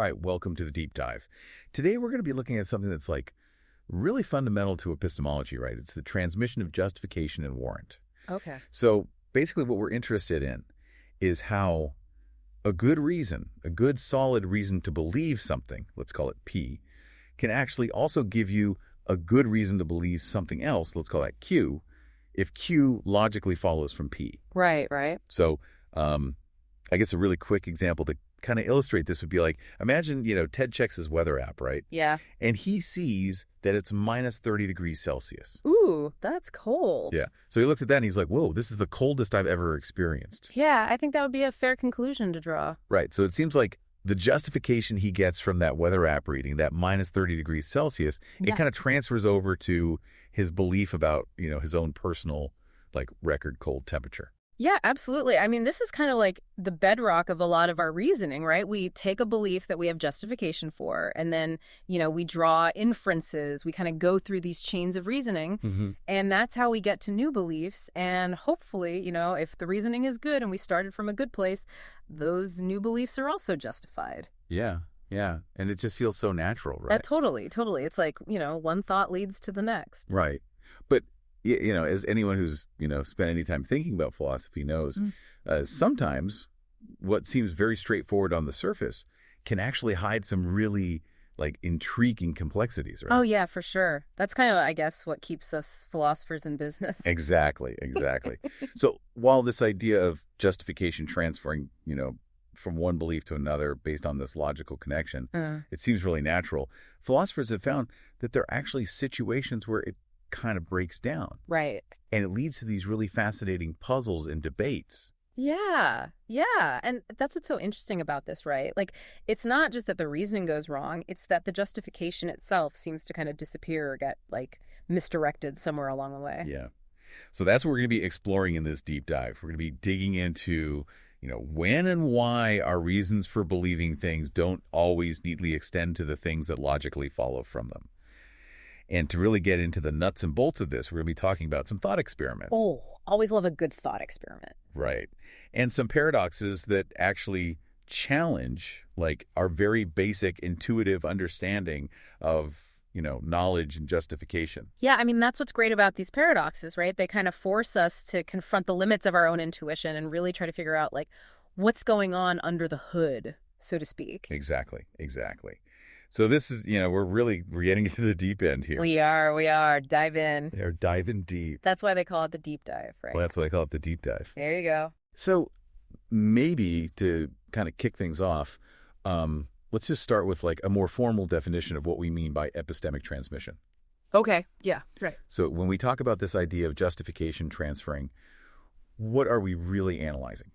All right, welcome to the deep dive. Today we're going to be looking at something that's like really fundamental to epistemology, right? It's the transmission of justification and warrant. Okay. So basically what we're interested in is how a good reason, a good solid reason to believe something, let's call it P, can actually also give you a good reason to believe something else, let's call that Q, if Q logically follows from P. Right, right. So I guess a really quick example to kind of illustrate this would be like, imagine, Ted checks his weather app, right? Yeah. And he sees that it's minus 30 degrees Celsius. Ooh, that's cold. Yeah. So he looks at that and he's like, whoa, this is the coldest I've ever experienced. Yeah, I think that would be a fair conclusion to draw. Right. So it seems like the justification he gets from that weather app reading, that minus 30 degrees Celsius, it kind of transfers over to his belief about, his own personal, record cold temperature. Yeah, absolutely. I mean, this is kind of like the bedrock of a lot of our reasoning, right? We take a belief that we have justification for, and then, we draw inferences. We kind of go through these chains of reasoning, and that's how we get to new beliefs. And hopefully, if the reasoning is good and we started from a good place, those new beliefs are also justified. Yeah. Yeah. And it just feels so natural, right? Totally, totally. It's like, one thought leads to the next. Right. But as anyone who's, spent any time thinking about philosophy knows, sometimes what seems very straightforward on the surface can actually hide some really, intriguing complexities, right? Oh, yeah, for sure. That's kind of, I guess, what keeps us philosophers in business. Exactly. So while this idea of justification transferring, from one belief to another based on this logical connection, it seems really natural, philosophers have found that there are actually situations where it kind of breaks down. Right. And it leads to these really fascinating puzzles and debates. Yeah. And that's what's so interesting about this, right? It's not just that the reasoning goes wrong, it's that the justification itself seems to kind of disappear or get, misdirected somewhere along the way. Yeah. So that's what we're going to be exploring in this deep dive. We're going to be digging into, when and why our reasons for believing things don't always neatly extend to the things that logically follow from them. And to really get into the nuts and bolts of this, we're going to be talking about some thought experiments. Oh, always love a good thought experiment. Right. And some paradoxes that actually challenge, our very basic intuitive understanding of, knowledge and justification. Yeah, I mean, that's what's great about these paradoxes, right? They kind of force us to confront the limits of our own intuition and really try to figure out, what's going on under the hood, so to speak. Exactly. So this is, we're getting into the deep end here. We are. Dive in. They're diving deep. That's why they call it the deep dive, right? Well, that's why they call it the deep dive. There you go. So maybe to kind of kick things off, let's just start with a more formal definition of what we mean by epistemic transmission. Okay. Yeah, right. So when we talk about this idea of justification transferring, what are we really analyzing?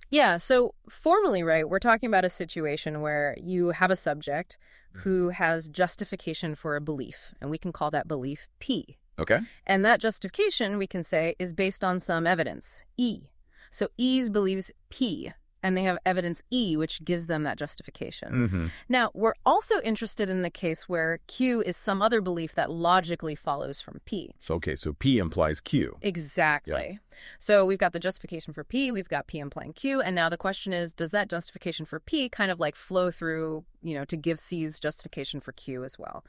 Yeah, so formally, right, we're talking about a situation where you have a subject who has justification for a belief, and we can call that belief P. Okay. And that justification, we can say, is based on some evidence, E. So E's believes P, and they have evidence E, which gives them that justification. Now, we're also interested in the case where Q is some other belief that logically follows from P. So P implies Q. Exactly. Yeah. So we've got the justification for P, we've got P implying Q, and now the question is, does that justification for P kind of flow through, to give C's justification for Q as well?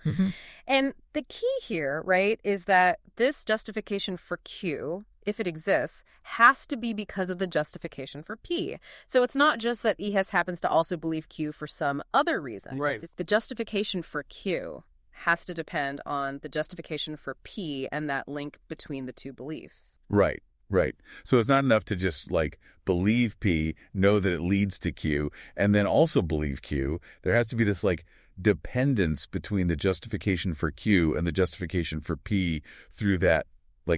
And the key here, right, is that this justification for Q, if it exists, has to be because of the justification for P. So it's not just that E happens to also believe Q for some other reason. Right. The justification for Q has to depend on the justification for P and that link between the two beliefs. Right. So it's not enough to just believe P, know that it leads to Q, and then also believe Q. There has to be this dependence between the justification for Q and the justification for P through that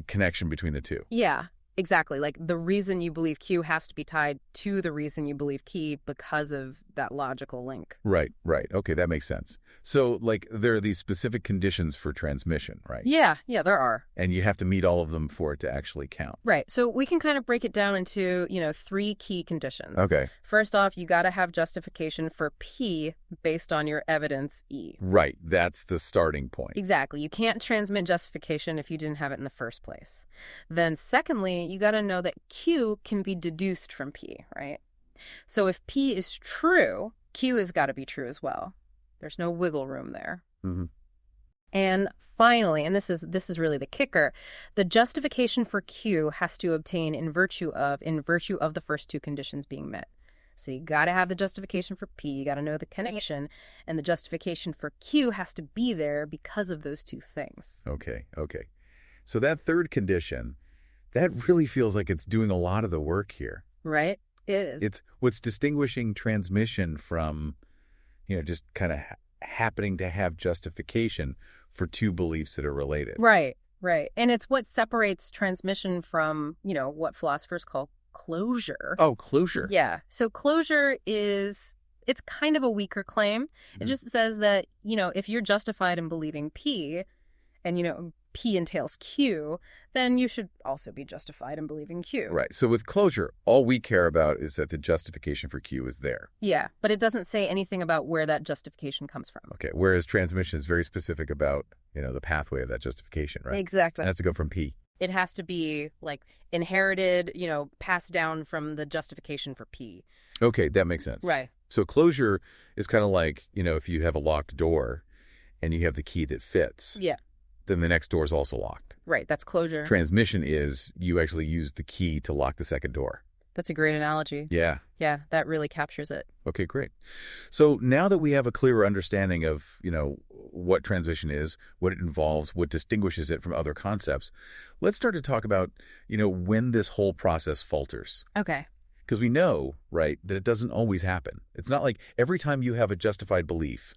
connection between the two. Yeah, exactly. The reason you believe Q has to be tied to the reason you believe P because of that logical link. Right. Okay, that makes sense. So, there are these specific conditions for transmission, right? Yeah, there are. And you have to meet all of them for it to actually count. Right. So we can kind of break it down into, 3 key conditions. Okay. First off, you got to have justification for P based on your evidence E. Right. That's the starting point. Exactly. You can't transmit justification if you didn't have it in the first place. Then secondly, you got to know that Q can be deduced from P, right? So if P is true, Q has got to be true as well. There's no wiggle room there. Mm-hmm. And finally, and this is really the kicker, the justification for Q has to obtain in virtue of the first two conditions being met. So you got to have the justification for P, you got to know the connection, and the justification for Q has to be there because of those two things. Okay. So that third condition, that really feels like it's doing a lot of the work here. Right? It is. It's what's distinguishing transmission from, just kind of happening to have justification for two beliefs that are related. Right. And it's what separates transmission from, what philosophers call closure. Oh, closure. Yeah. So closure it's kind of a weaker claim. Mm-hmm. It just says that, if you're justified in believing P and, P entails Q, then you should also be justified in believing Q. Right. So with closure, all we care about is that the justification for Q is there. Yeah, but it doesn't say anything about where that justification comes from. Okay. Whereas transmission is very specific about, the pathway of that justification, right? Exactly. It has to go from P. It has to be like inherited, passed down from the justification for P. Okay, that makes sense. Right. So closure is kind of like, if you have a locked door and you have the key that fits. Yeah. Then the next door is also locked. Right, that's closure. Transmission is you actually use the key to lock the second door. That's a great analogy. Yeah. Yeah, that really captures it. Okay, great. So now that we have a clearer understanding of, what transmission is, what it involves, what distinguishes it from other concepts, let's start to talk about, when this whole process falters. Okay. Because we know, right, that it doesn't always happen. It's not like every time you have a justified belief,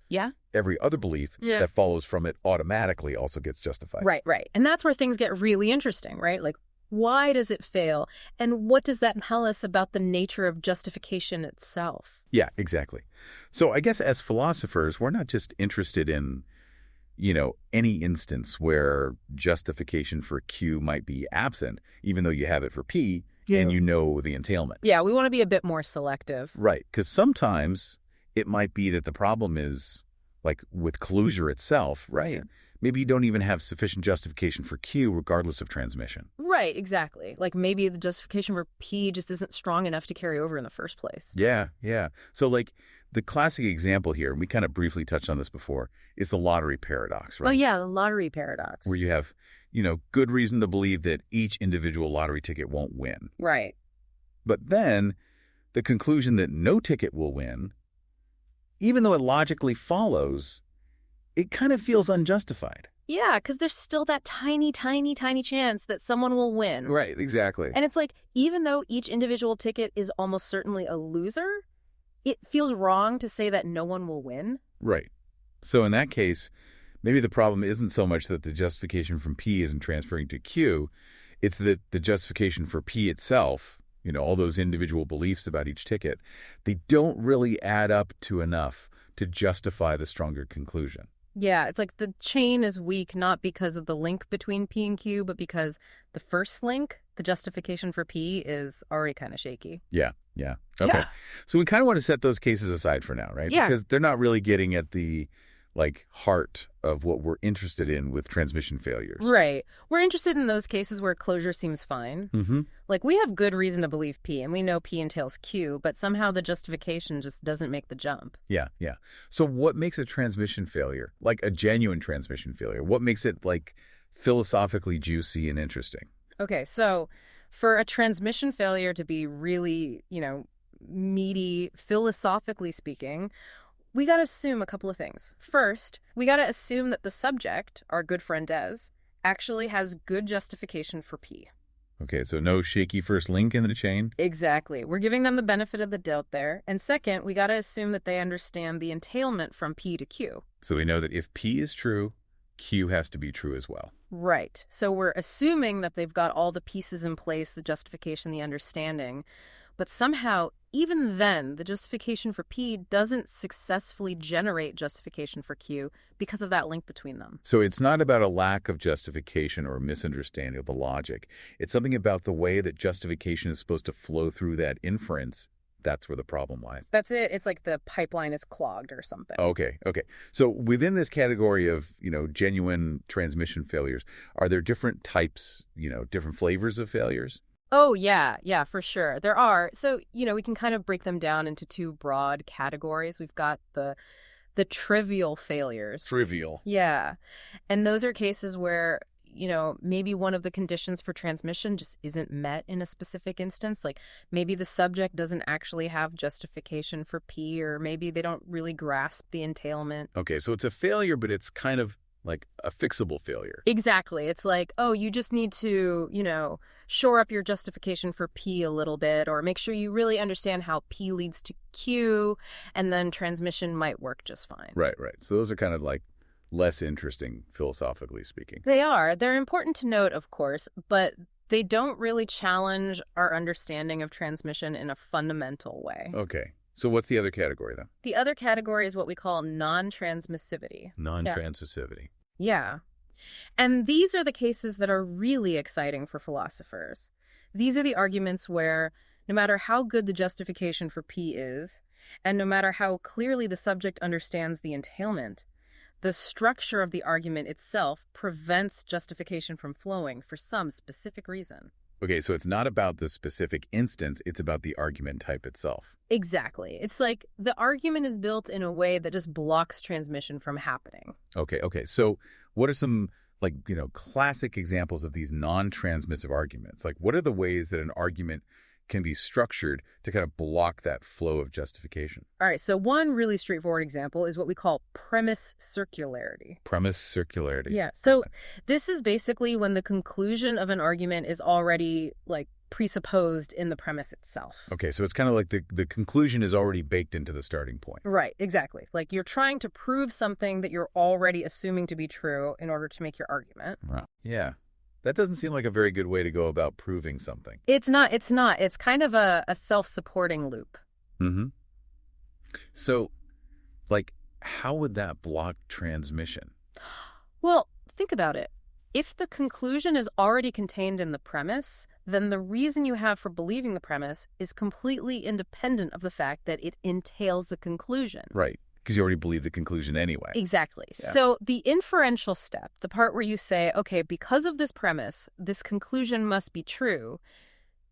every other belief that follows from it automatically also gets justified. Right. And that's where things get really interesting, right? Like, why does it fail? And what does that tell us about the nature of justification itself? Yeah, exactly. So I guess as philosophers, we're not just interested in, any instance where justification for Q might be absent, even though you have it for P. Yeah. And the entailment. Yeah, we want to be a bit more selective. Right, because sometimes it might be that the problem is, like with closure itself, right? Yeah. Maybe you don't even have sufficient justification for Q regardless of transmission. Right, exactly. Like maybe the justification for P just isn't strong enough to carry over in the first place. Yeah. So like the classic example here, and we kind of briefly touched on this before, is the lottery paradox, right? Oh yeah, the lottery paradox. Where you have good reason to believe that each individual lottery ticket won't win. Right. But then the conclusion that no ticket will win, even though it logically follows, it kind of feels unjustified. Yeah, because there's still that tiny chance that someone will win. Right, exactly. And it's like, even though each individual ticket is almost certainly a loser, it feels wrong to say that no one will win. Right. So in that case, maybe the problem isn't so much that the justification from P isn't transferring to Q, it's that the justification for P itself, all those individual beliefs about each ticket, they don't really add up to enough to justify the stronger conclusion. Yeah, it's like the chain is weak not because of the link between P and Q, but because the first link, the justification for P, is already kind of shaky. Yeah. Okay. Yeah. So we kind of want to set those cases aside for now, right? Yeah. Because they're not really getting at the heart of what we're interested in with transmission failures. Right. We're interested in those cases where closure seems fine. Mm-hmm. Like, we have good reason to believe P, and we know P entails Q, but somehow the justification just doesn't make the jump. Yeah. So what makes a transmission failure, like a genuine transmission failure? What makes it, philosophically juicy and interesting? Okay, so for a transmission failure to be really, meaty, philosophically speaking, we got to assume a couple of things. First, we got to assume that the subject, our good friend Des, actually has good justification for P. Okay, so no shaky first link in the chain? Exactly. We're giving them the benefit of the doubt there. And second, we got to assume that they understand the entailment from P to Q. So we know that if P is true, Q has to be true as well. Right. So we're assuming that they've got all the pieces in place, the justification, the understanding. But somehow, even then, the justification for P doesn't successfully generate justification for Q because of that link between them. So it's not about a lack of justification or a misunderstanding of the logic. It's something about the way that justification is supposed to flow through that inference. That's where the problem lies. That's it. It's like the pipeline is clogged or something. Okay. So within this category of, genuine transmission failures, are there different types, different flavors of failures? Oh, yeah, yeah, for sure. There are. So, we can kind of break them down into two broad categories. We've got the trivial failures. Trivial. Yeah. And those are cases where, maybe one of the conditions for transmission just isn't met in a specific instance. Like maybe the subject doesn't actually have justification for P, or maybe they don't really grasp the entailment. Okay, so it's a failure, but it's kind of like a fixable failure. Exactly. It's like, oh, you just need to, shore up your justification for P a little bit, or make sure you really understand how P leads to Q, and then transmission might work just fine. Right, right. So those are kind of like less interesting, philosophically speaking. They are. They're important to note, of course, but they don't really challenge our understanding of transmission in a fundamental way. Okay. So what's the other category, then? The other category is what we call non-transmissivity. Non-transmissivity. Yeah. And these are the cases that are really exciting for philosophers. These are the arguments where no matter how good the justification for P is, and no matter how clearly the subject understands the entailment, the structure of the argument itself prevents justification from flowing for some specific reason. Okay, so it's not about the specific instance, it's about the argument type itself. Exactly. It's like the argument is built in a way that just blocks transmission from happening. Okay. So what are some, classic examples of these non-transmissive arguments? Like, what are the ways that an argument can be structured to kind of block that flow of justification? All right, so one really straightforward example is what we call premise circularity. Premise circularity. Yeah, so this is basically when the conclusion of an argument is already, presupposed in the premise itself. Okay, so it's kind of like the conclusion is already baked into the starting point. Right, exactly. Like you're trying to prove something that you're already assuming to be true in order to make your argument. Right. Yeah. That doesn't seem like a very good way to go about proving something. It's not. It's kind of a self-supporting loop. Mm-hmm. So, how would that block transmission? Well, think about it. If the conclusion is already contained in the premise, then the reason you have for believing the premise is completely independent of the fact that it entails the conclusion. Right. Because you already believe the conclusion anyway. Exactly. Yeah. So the inferential step, the part where you say, okay, because of this premise, this conclusion must be true,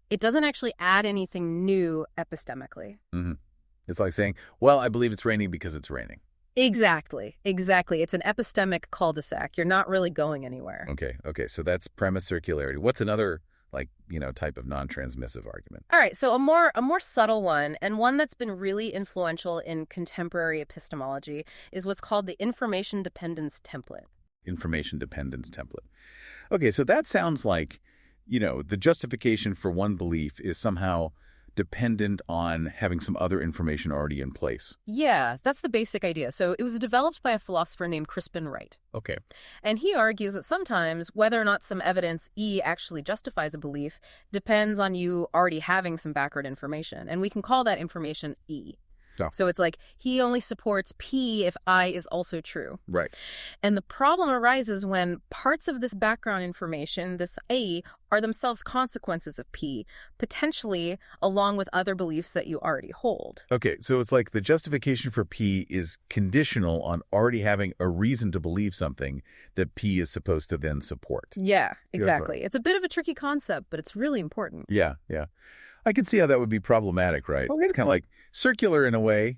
it doesn't actually add anything new epistemically. Mm-hmm. It's like saying, well, I believe it's raining because it's raining. Exactly. It's an epistemic cul-de-sac. You're not really going anywhere. Okay. So that's premise circularity. What's another type of non-transmissive argument? All right, so a more subtle one, and one that's been really influential in contemporary epistemology, is what's called the information dependence template. Information dependence template. Okay, so that sounds like, the justification for one belief is somehow dependent on having some other information already in place. Yeah, that's the basic idea. So it was developed by a philosopher named Crispin Wright. Okay. And he argues that sometimes whether or not some evidence E actually justifies a belief depends on you already having some background information. And we can call that information E. Oh. So it's like he only supports P if I is also true. Right. And the problem arises when parts of this background information, this A, are themselves consequences of P, potentially along with other beliefs that you already hold. Okay, so it's like the justification for P is conditional on already having a reason to believe something that P is supposed to then support. Yeah, exactly. It's a bit of a tricky concept, but it's really important. Yeah. I can see how that would be problematic, right? It's kind of like circular in a way,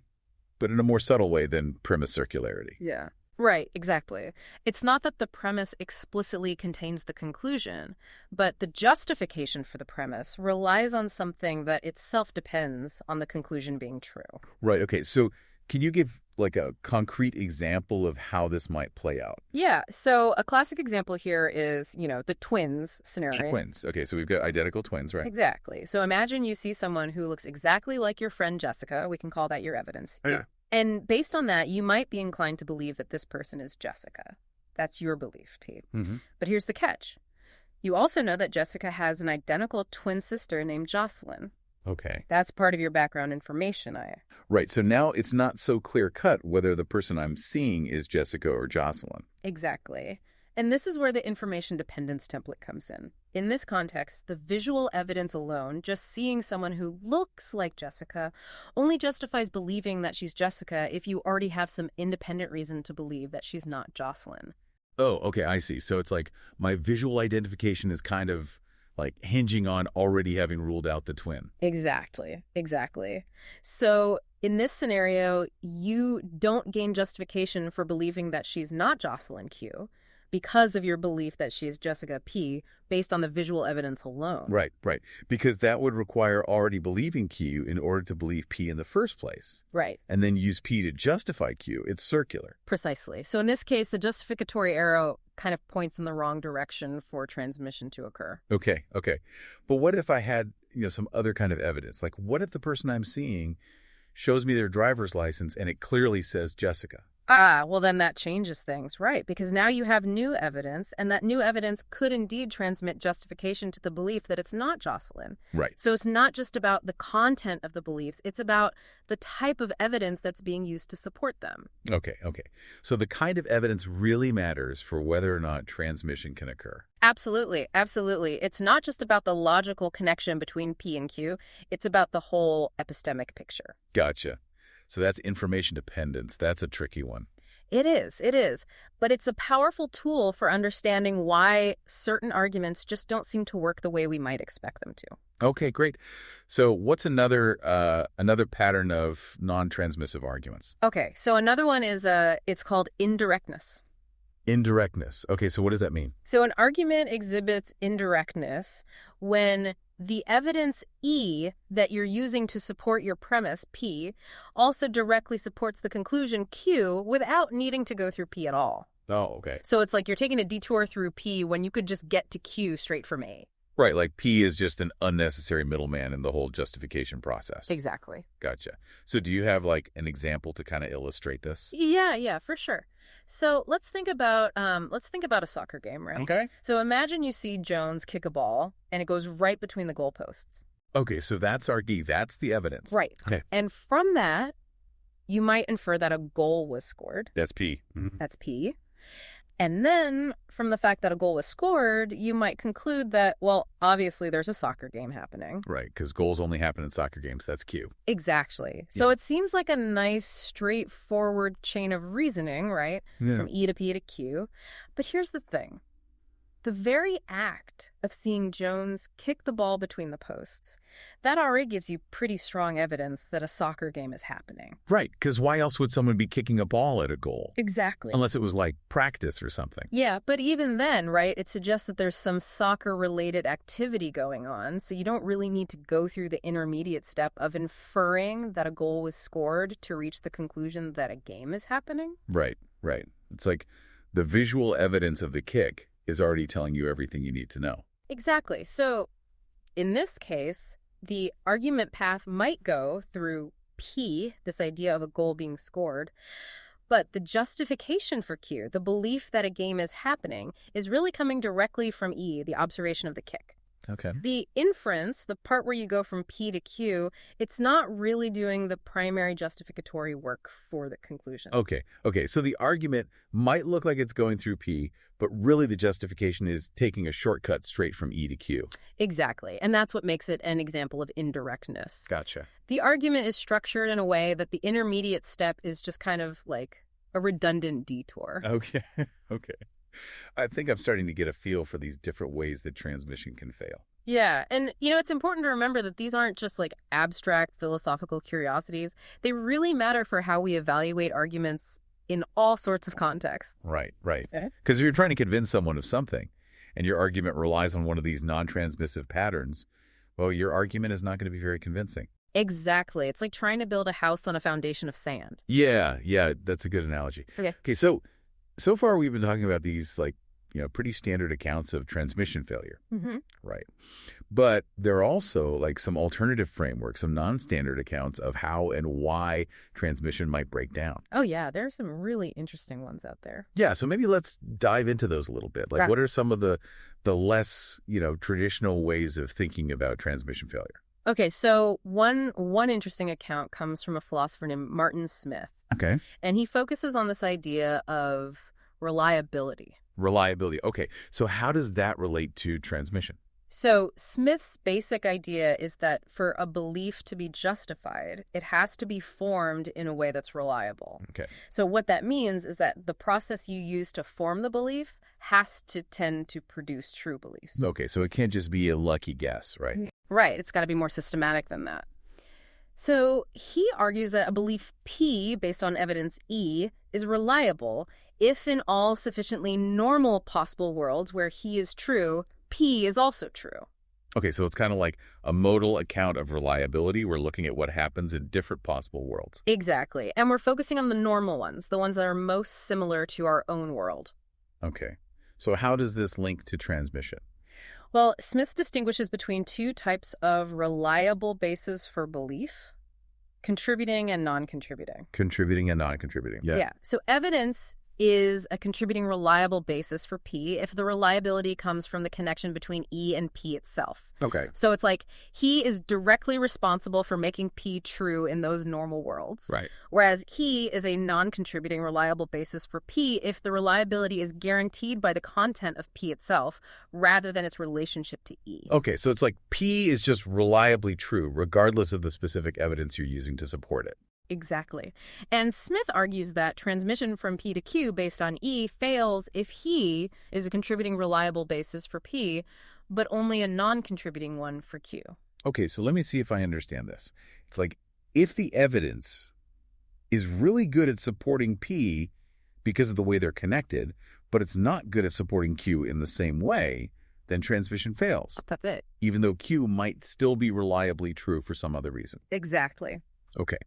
but in a more subtle way than premise circularity. Yeah. Right, exactly. It's not that the premise explicitly contains the conclusion, but the justification for the premise relies on something that itself depends on the conclusion being true. Right, okay. So can you give a concrete example of how this might play out? Yeah, so a classic example here is, the twins scenario. Twins. Okay, so we've got identical twins, right? Exactly. So imagine you see someone who looks exactly like your friend Jessica. We can call that your evidence. Yeah. And based on that, you might be inclined to believe that this person is Jessica. That's your belief, Pete. Mm-hmm. But here's the catch. You also know that Jessica has an identical twin sister named Jocelyn. Okay. That's part of your background information, Right, so now it's not so clear-cut whether the person I'm seeing is Jessica or Jocelyn. Exactly. And this is where the information dependence template comes in. In this context, the visual evidence alone, just seeing someone who looks like Jessica, only justifies believing that she's Jessica if you already have some independent reason to believe that she's not Jocelyn. Oh, okay, I see. So it's like my visual identification is kind of like hinging on already having ruled out the twin. Exactly. So in this scenario, you don't gain justification for believing that she's not Jocelyn Q because of your belief that she is Jessica P based on the visual evidence alone. Right. Because that would require already believing Q in order to believe P in the first place. Right. And then use P to justify Q. It's circular. Precisely. So in this case, the justificatory arrow kind of points in the wrong direction for transmission to occur. Okay. But what if I had, some other kind of evidence? Like, what if the person I'm seeing shows me their driver's license and it clearly says Jessica? Well, then that changes things, right? Because now you have new evidence, and that new evidence could indeed transmit justification to the belief that it's not Jocelyn. Right. So it's not just about the content of the beliefs, it's about the type of evidence that's being used to support them. Okay. So the kind of evidence really matters for whether or not transmission can occur. Absolutely. It's not just about the logical connection between P and Q, it's about the whole epistemic picture. Gotcha. So that's information dependence. That's a tricky one. It is. But it's a powerful tool for understanding why certain arguments just don't seem to work the way we might expect them to. Okay, great. So what's another pattern of non-transmissive arguments? Okay, so another one is it's called indirectness. Indirectness. Okay, so what does that mean? So an argument exhibits indirectness when the evidence E that you're using to support your premise, P, also directly supports the conclusion, Q, without needing to go through P at all. Oh, okay. So it's like you're taking a detour through P when you could just get to Q straight from A. Right, like P is just an unnecessary middleman in the whole justification process. Exactly. Gotcha. So do you have like an example to kind of illustrate this? Yeah, for sure. So let's think about a soccer game, right? Okay. So imagine you see Jones kick a ball and it goes right between the goalposts. Okay, so that's our key. That's the evidence. Right. Okay. And from that, you might infer that a goal was scored. That's P. Mm-hmm. That's P. And then from the fact that a goal was scored, you might conclude that, well, obviously there's a soccer game happening. Right, because goals only happen in soccer games. That's Q. Exactly. So it seems like a nice, straightforward chain of reasoning, right? Yeah. From E to P to Q. But here's the thing. The very act of seeing Jones kick the ball between the posts, that already gives you pretty strong evidence that a soccer game is happening. Right, because why else would someone be kicking a ball at a goal? Exactly. Unless it was like practice or something. Yeah, but even then, right, it suggests that there's some soccer-related activity going on, so you don't really need to go through the intermediate step of inferring that a goal was scored to reach the conclusion that a game is happening. Right. It's like the visual evidence of the kick is already telling you everything you need to know. Exactly. So in this case, the argument path might go through P, this idea of a goal being scored, but the justification for Q, the belief that a game is happening, is really coming directly from E, the observation of the kick. Okay. The inference, the part where you go from P to Q, it's not really doing the primary justificatory work for the conclusion. Okay. So the argument might look like it's going through P, but really the justification is taking a shortcut straight from E to Q. Exactly. And that's what makes it an example of indirectness. Gotcha. The argument is structured in a way that the intermediate step is just kind of like a redundant detour. Okay. I think I'm starting to get a feel for these different ways that transmission can fail. Yeah, and it's important to remember that these aren't just like abstract philosophical curiosities. They really matter for how we evaluate arguments in all sorts of contexts. Right. Because if you're trying to convince someone of something and your argument relies on one of these non-transmissive patterns, well, your argument is not going to be very convincing. Exactly. It's like trying to build a house on a foundation of sand. Yeah, that's a good analogy. Okay, so far we've been talking about these pretty standard accounts of transmission failure. Mm-hmm. Right. But there are also like some alternative frameworks, some non-standard accounts of how and why transmission might break down. Oh, yeah. There are some really interesting ones out there. Yeah. So maybe let's dive into those a little bit. Like, what are some of the less, traditional ways of thinking about transmission failure? Okay. So one interesting account comes from a philosopher named Martin Smith. Okay. And he focuses on this idea of reliability. Reliability. Okay. So how does that relate to transmission? So Smith's basic idea is that for a belief to be justified, it has to be formed in a way that's reliable. Okay. So what that means is that the process you use to form the belief has to tend to produce true beliefs. Okay, so it can't just be a lucky guess, right? Right, it's got to be more systematic than that. So he argues that a belief P based on evidence E is reliable if in all sufficiently normal possible worlds where he is true, P is also true. Okay, so it's kind of like a modal account of reliability. We're looking at what happens in different possible worlds. Exactly. And we're focusing on the normal ones, the ones that are most similar to our own world. Okay, so how does this link to transmission? Well, Smith distinguishes between two types of reliable bases for belief, contributing and non-contributing. Contributing and non-contributing. Yeah. So evidence is a contributing reliable basis for P if the reliability comes from the connection between E and P itself. Okay. So it's like he is directly responsible for making P true in those normal worlds. Right. Whereas he is a non-contributing reliable basis for P if the reliability is guaranteed by the content of P itself rather than its relationship to E. Okay, so it's like P is just reliably true regardless of the specific evidence you're using to support it. Exactly. And Smith argues that transmission from P to Q based on E fails if he is a contributing reliable basis for P, but only a non-contributing one for Q. Okay, so let me see if I understand this. It's like if the evidence is really good at supporting P because of the way they're connected, but it's not good at supporting Q in the same way, then transmission fails. That's it. Even though Q might still be reliably true for some other reason. Exactly. Okay.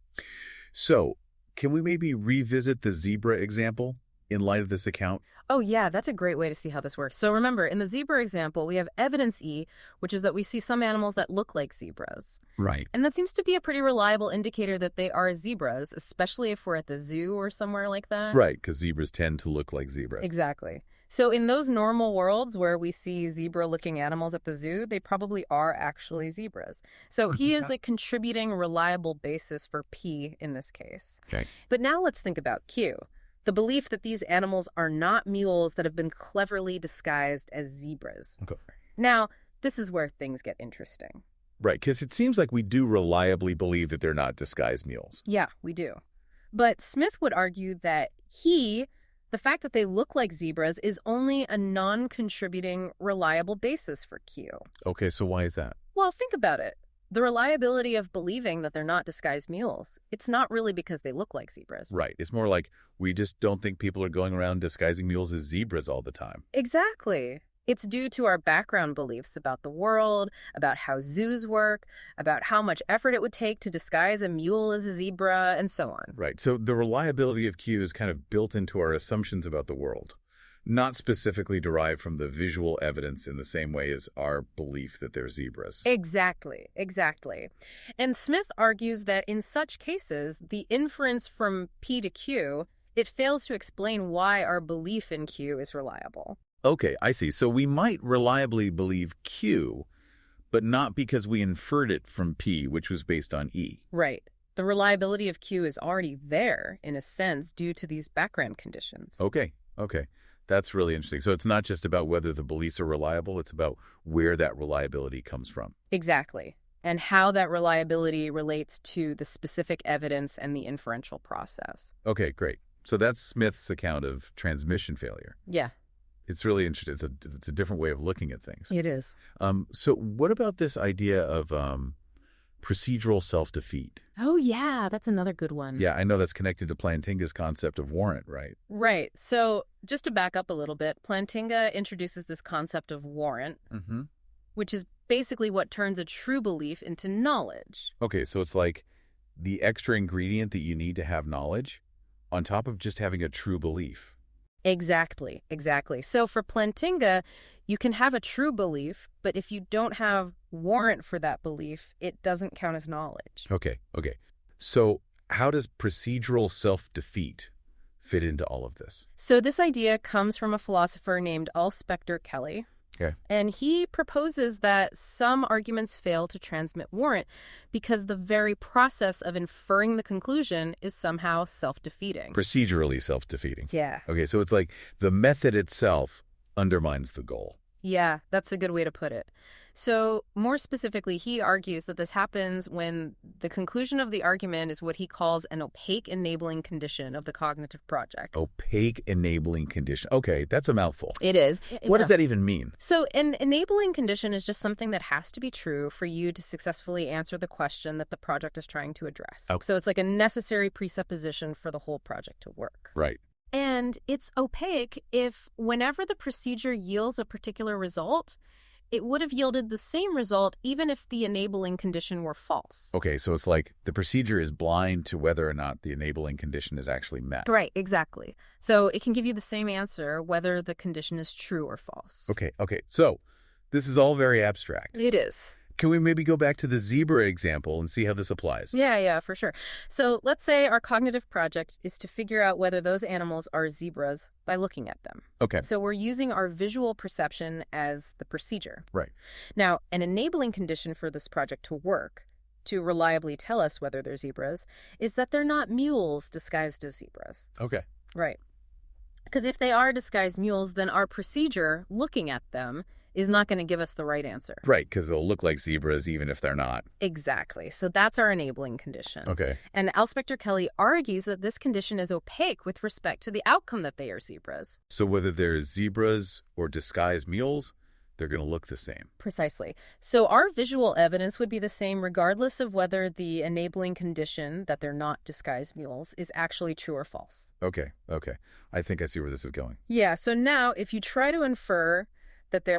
So, can we maybe revisit the zebra example in light of this account? Oh, yeah, that's a great way to see how this works. So remember, in the zebra example, we have evidence E, which is that we see some animals that look like zebras. Right. And that seems to be a pretty reliable indicator that they are zebras, especially if we're at the zoo or somewhere like that. Right, because zebras tend to look like zebras. Exactly. So in those normal worlds where we see zebra-looking animals at the zoo, they probably are actually zebras. So he is a contributing, reliable basis for P in this case. Okay. But now let's think about Q. The belief that these animals are not mules that have been cleverly disguised as zebras. Okay. Now, this is where things get interesting. Right, because it seems like we do reliably believe that they're not disguised mules. Yeah, we do. But Smith would argue that the fact that they look like zebras is only a non-contributing, reliable basis for Q. Okay, so why is that? Well, think about it. The reliability of believing that they're not disguised mules, it's not really because they look like zebras. Right, it's more like we just don't think people are going around disguising mules as zebras all the time. Exactly. It's due to our background beliefs about the world, about how zoos work, about how much effort it would take to disguise a mule as a zebra, and so on. Right, so the reliability of Q is kind of built into our assumptions about the world, not specifically derived from the visual evidence in the same way as our belief that they're zebras. Exactly. And Smith argues that in such cases, the inference from P to Q, it fails to explain why our belief in Q is reliable. Okay, I see. So we might reliably believe Q, but not because we inferred it from P, which was based on E. Right. The reliability of Q is already there, in a sense, due to these background conditions. Okay. That's really interesting. So it's not just about whether the beliefs are reliable, it's about where that reliability comes from. Exactly. And how that reliability relates to the specific evidence and the inferential process. Okay, great. So that's Smith's account of transmission failure. Yeah. It's really interesting. It's a different way of looking at things. It is. So what about this idea of procedural self-defeat? Oh, yeah. That's another good one. Yeah, I know that's connected to Plantinga's concept of warrant, right? Right. So just to back up a little bit, Plantinga introduces this concept of warrant, which is basically what turns a true belief into knowledge. Okay, so it's like the extra ingredient that you need to have knowledge on top of just having a true belief. Exactly. So for Plantinga, you can have a true belief, but if you don't have warrant for that belief, it doesn't count as knowledge. Okay. So how does procedural self-defeat fit into all of this? So this idea comes from a philosopher named Al Spector Kelly. Okay. And he proposes that some arguments fail to transmit warrant because the very process of inferring the conclusion is somehow self-defeating. Procedurally self-defeating. Yeah. Okay, so it's like the method itself undermines the goal. Yeah, that's a good way to put it. So more specifically, he argues that this happens when the conclusion of the argument is what he calls an opaque enabling condition of the cognitive project. Opaque enabling condition. Okay, that's a mouthful. It is. What does that even mean? So an enabling condition is just something that has to be true for you to successfully answer the question that the project is trying to address. Oh. So it's like a necessary presupposition for the whole project to work. Right. And it's opaque if whenever the procedure yields a particular result, it would have yielded the same result even if the enabling condition were false. Okay, so it's like the procedure is blind to whether or not the enabling condition is actually met. Right, exactly. So it can give you the same answer whether the condition is true or false. Okay. So this is all very abstract. It is. Can we maybe go back to the zebra example and see how this applies? Yeah, for sure. So let's say our cognitive project is to figure out whether those animals are zebras by looking at them. Okay. So we're using our visual perception as the procedure. Right. Now, an enabling condition for this project to work, to reliably tell us whether they're zebras, is that they're not mules disguised as zebras. Okay. Right. Because if they are disguised mules, then our procedure, looking at them, is not going to give us the right answer. Right, because they'll look like zebras even if they're not. Exactly. So that's our enabling condition. Okay. And Alspector Kelly argues that this condition is opaque with respect to the outcome that they are zebras. So whether they're zebras or disguised mules, they're going to look the same. Precisely. So our visual evidence would be the same regardless of whether the enabling condition, that they're not disguised mules, is actually true or false. Okay. I think I see where this is going. Yeah, so now if you try to infer that they're